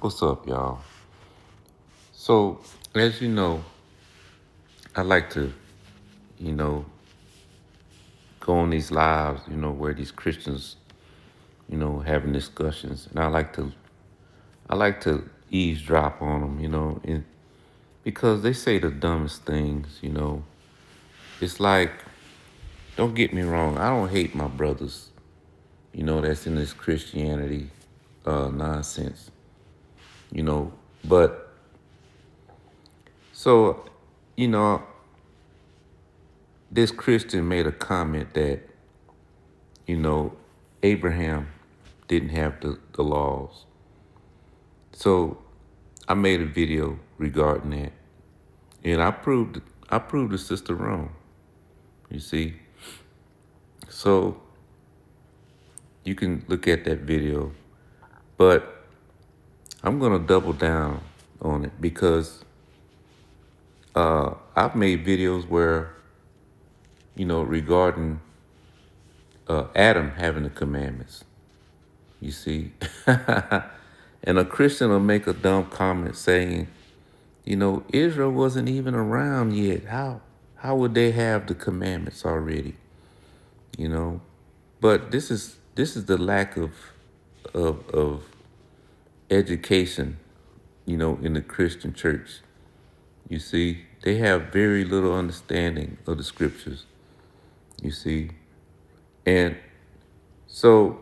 What's up, y'all? So, as you know, I like to, you know, go on these lives, where these Christians, having discussions, and I like to eavesdrop on them, and because they say the dumbest things. It's like, don't get me wrong, I don't hate my brothers, that's in this Christianity nonsense, you know, but so, you know, this Christian made a comment that you know, Abraham didn't have the laws. So I made a video regarding that. And I proved the sister wrong. You see? So you can look at that video. But I'm gonna double down on it because I've made videos where, regarding Adam having the commandments. You see? And a Christian will make a dumb comment saying, Israel wasn't even around yet. How would they have the commandments already? You know? But this is the lack of education, in the Christian church. You see, they have very little understanding of the scriptures, you see. And so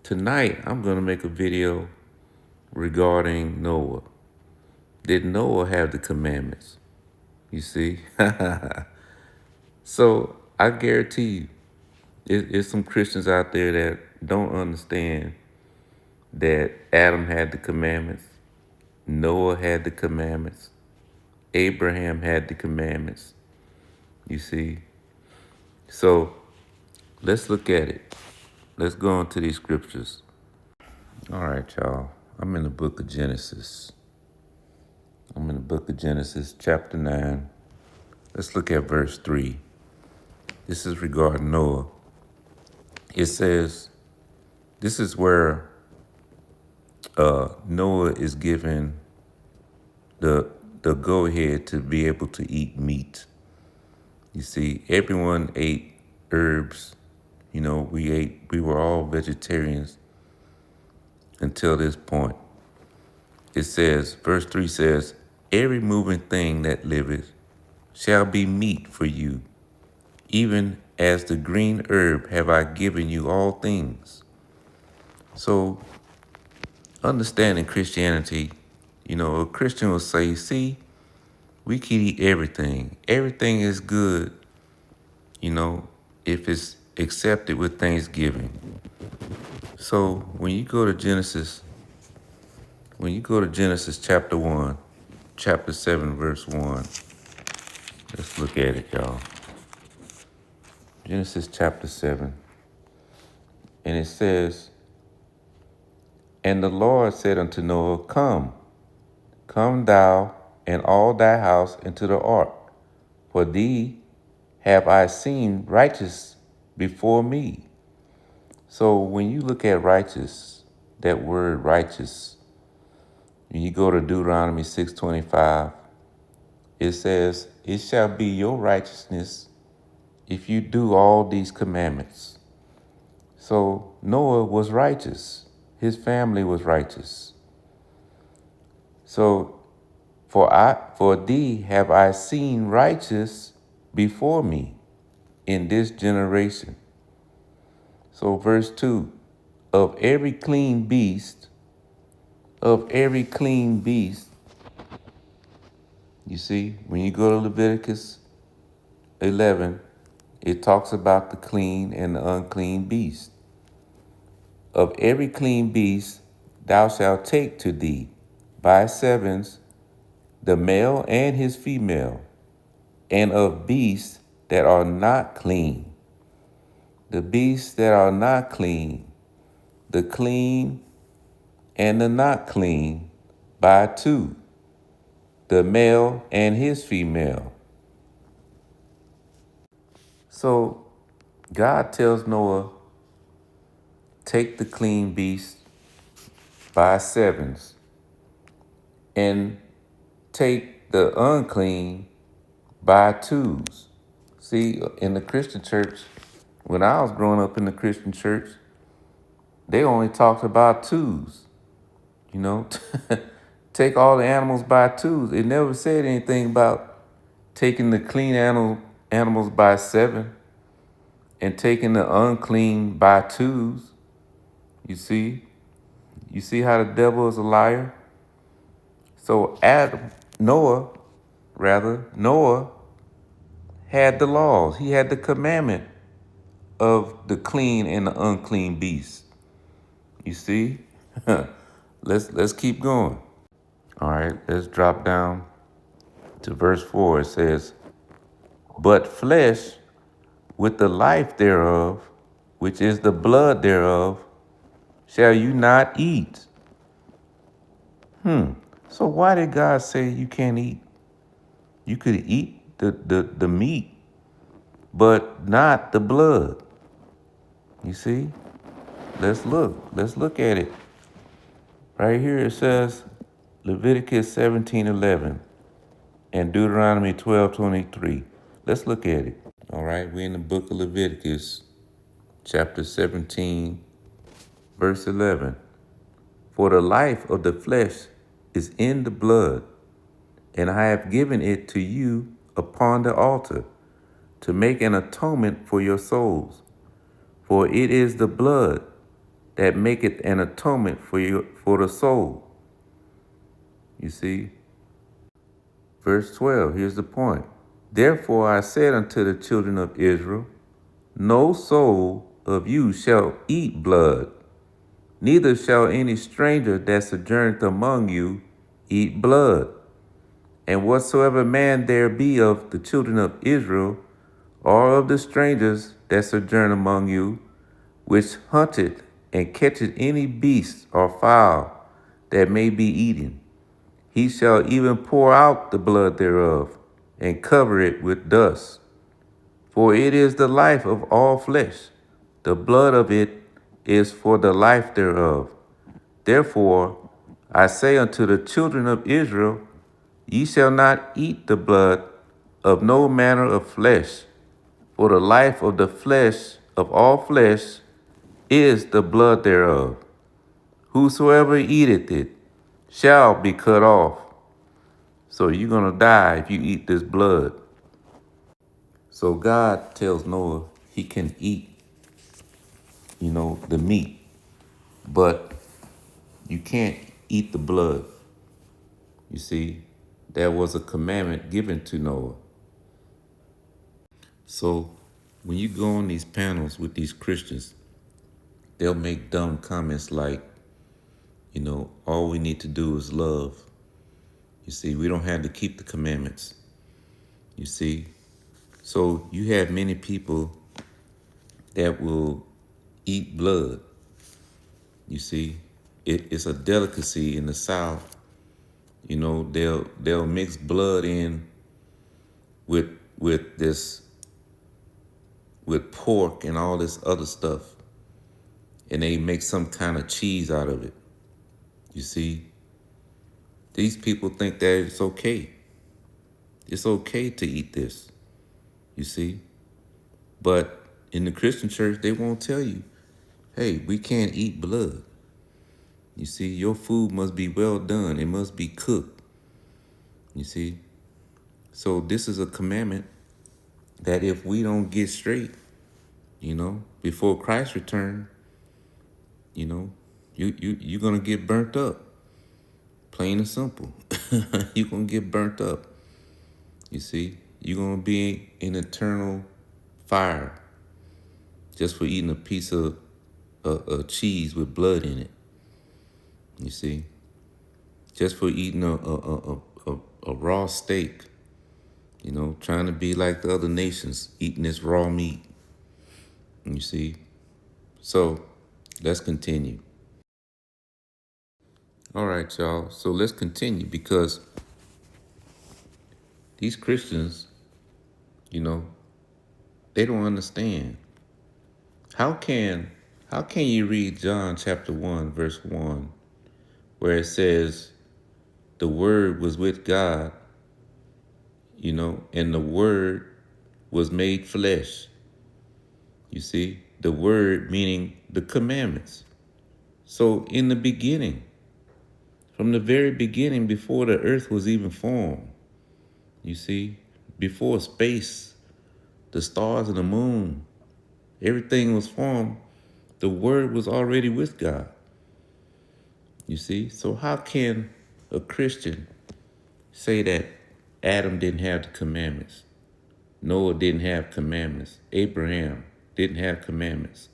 tonight I'm gonna make a video regarding Noah. Did Noah have the commandments? You see? So I guarantee you, there's some Christians out there that don't understand that Adam had the commandments, Noah had the commandments, Abraham had the commandments. You see? So let's look at it. Let's go into these scriptures. All right, y'all. I'm in the book of Genesis. I'm in the book of Genesis, chapter 9. Let's look at verse 3. This is regarding Noah. It says, this is where Noah is given the go ahead to be able to eat meat. You see, everyone ate herbs. We were all vegetarians until this point. It says, verse 3 says, every moving thing that liveth shall be meat for you, even as the green herb have I given you all things. So, understanding Christianity, a Christian will say, see, we can eat everything. Everything is good, if it's accepted with thanksgiving. So when you go to Genesis chapter 1, chapter 7, verse 1, let's look at it, y'all. Genesis chapter 7, and it says, and the Lord said unto Noah, come thou and all thy house into the ark, for thee have I seen righteous before me. So when you look at righteous, that word righteous, when you go to Deuteronomy 6:25, it says, it shall be your righteousness if you do all these commandments. So Noah was righteous. His family was righteous. So for thee have I seen righteous before me in this generation. So verse 2, of every clean beast, you see, when you go to Leviticus 11, it talks about the clean and the unclean beast. Of every clean beast thou shalt take to thee by sevens, the male and his female, and of beasts that are not clean. The beasts that are not clean, the clean and the not clean, by two, the male and his female. So God tells Noah, take the clean beast by sevens. and take the unclean by twos. See, in the Christian church, when I was growing up in the Christian church, they only talked about twos, you know. Take all the animals by twos. It never said anything about taking the clean animals by seven and taking the unclean by twos. You see? You see how the devil is a liar? So Noah had the laws. He had the commandment of the clean and the unclean beast. You see? Let's keep going. All right, let's drop down to verse 4. It says, "But flesh with the life thereof, which is the blood thereof, shall you not eat." So why did God say you can't eat? You could eat the meat, but not the blood. You see? Let's look. Let's look at it. Right here it says Leviticus 17:11 and Deuteronomy 12:23. Let's look at it. All right, we're in the book of Leviticus, chapter 17, verse 11. "For the life of the flesh is in the blood, and I have given it to you upon the altar to make an atonement for your souls. For it is the blood that maketh an atonement for the soul." You see? Verse 12, here's the point. "Therefore I said unto the children of Israel, no soul of you shall eat blood, neither shall any stranger that sojourneth among you eat blood. And whatsoever man there be of the children of Israel, or of the strangers that sojourn among you, which hunteth and catcheth any beast or fowl that may be eaten, he shall even pour out the blood thereof, and cover it with dust. For it is the life of all flesh. The blood of it is for the life thereof. Therefore I say unto the children of Israel, ye shall not eat the blood of no manner of flesh, for the life of the flesh of all flesh is the blood thereof. Whosoever eateth it shall be cut off." So you're going to die if you eat this blood. So God tells Noah he can eat, the meat, but you can't eat the blood. You see, there was a commandment given to Noah. So when you go on these panels with these Christians, they'll make dumb comments like, all we need to do is love. You see, we don't have to keep the commandments. You see, so you have many people that will eat blood. You see, it's a delicacy in the South. They'll mix blood in with this with pork and all this other stuff, and they make some kind of cheese out of it. You see, these people think that it's okay. It's okay to eat this. You see, but in the Christian church, they won't tell you, hey, we can't eat blood. You see, your food must be well done. It must be cooked. You see, so this is a commandment that if we don't get straight, before Christ return, you're gonna get burnt up. Plain and simple. You're gonna get burnt up. You see, you're gonna be in eternal fire just for eating a piece of cheese with blood in it. You see, just for eating a raw steak. Trying to be like the other nations, eating this raw meat. You see, so let's continue. All right, y'all. So let's continue because these Christians, they don't understand. How can you read John chapter 1, verse 1, where it says, the Word was with God, and the Word was made flesh. You see, the Word meaning the commandments. So in the beginning, from the very beginning, before the earth was even formed, you see, before space, the stars and the moon, everything was formed, the Word was already with God. You see, so how can a Christian say that Adam didn't have the commandments? Noah didn't have commandments. Abraham didn't have commandments.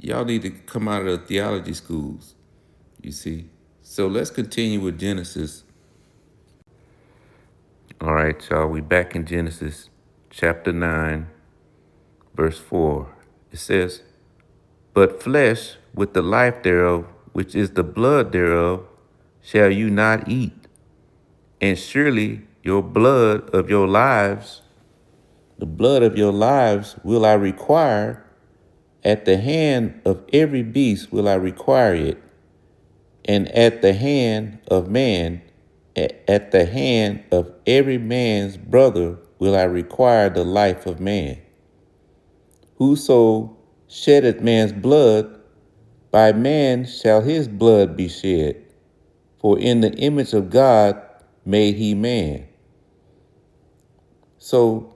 Y'all need to come out of the theology schools, you see. So let's continue with Genesis. All right, y'all, we back in Genesis chapter 9, verse 4. It says, "But flesh with the life thereof, which is the blood thereof, shall you not eat. And surely your blood of your lives, the blood of your lives will I require. At the hand of every beast will I require it. And at the hand of man, at the hand of every man's brother will I require the life of man. Whoso sheddeth man's blood, by man shall his blood be shed. For in the image of God made he man." So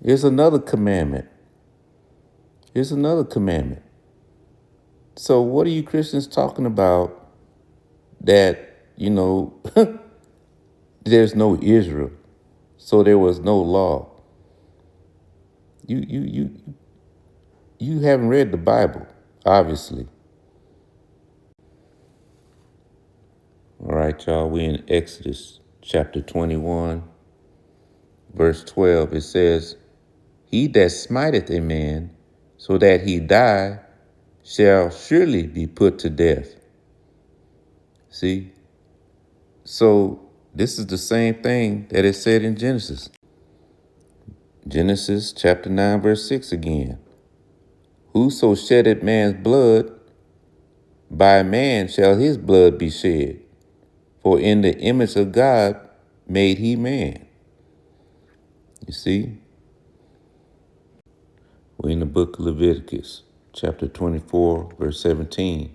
here's another commandment. Here's another commandment. So what are you Christians talking about that, there's no Israel, so there was no law? You haven't read the Bible, obviously. All right, y'all, we in Exodus chapter 21, verse 12. It says, "He that smiteth a man so that he die shall surely be put to death." See? So this is the same thing that it said in Genesis. Genesis chapter 9, verse 6 again. "Whoso sheddeth man's blood, by man shall his blood be shed. For in the image of God made he man." You see? We're in the book of Leviticus, chapter 24, verse 17.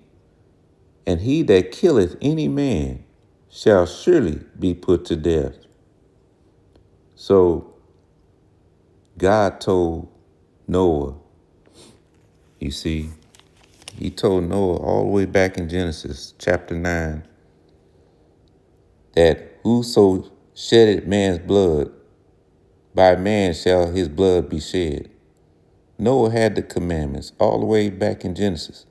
"And he that killeth any man shall surely be put to death." So God told Noah, you see, he told Noah all the way back in Genesis chapter 9 that whoso sheddeth man's blood, by man shall his blood be shed. Noah had the commandments all the way back in Genesis.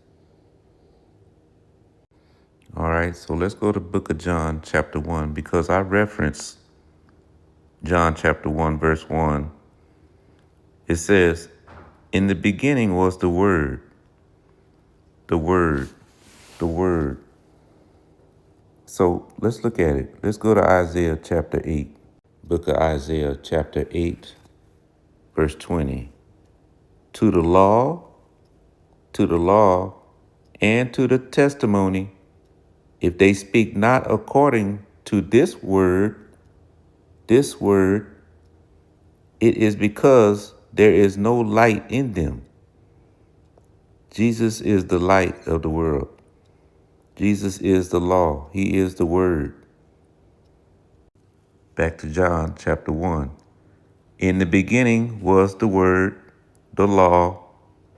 All right, so let's go to the book of John chapter 1, because I reference John chapter 1, verse 1. It says, "In the beginning was the Word, the Word, the Word." So let's look at it. Let's go to Isaiah chapter 8. Book of Isaiah chapter 8, verse 20. To the law, and to the testimony, if they speak not according to this word, it is because there is no light in them. Jesus is the light of the world. Jesus is the law. He is the word. Back to John chapter 1. "In the beginning was the Word, the law,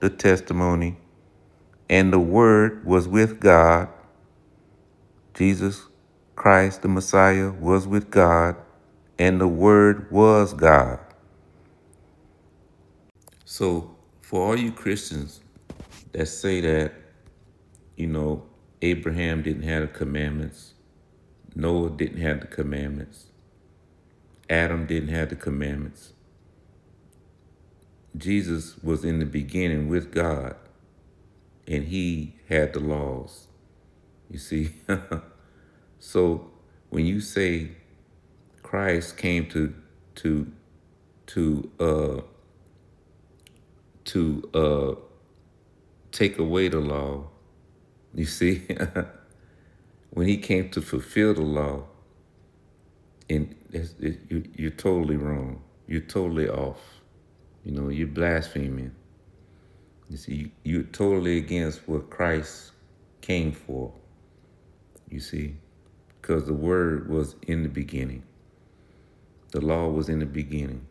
the testimony, and the Word was with God." Jesus Christ, the Messiah, was with God, and the Word was God. So for all you Christians that say that, Abraham didn't have the commandments, Noah didn't have the commandments, Adam didn't have the commandments, Jesus was in the beginning with God, and he had the laws. You see? So when you say Christ came to to uh to take away the law, You see, when he came to fulfill the law, and you're totally wrong. You're totally off. You're blaspheming. You see, you're totally against what Christ came for. You see, because the Word was in the beginning. The law was in the beginning.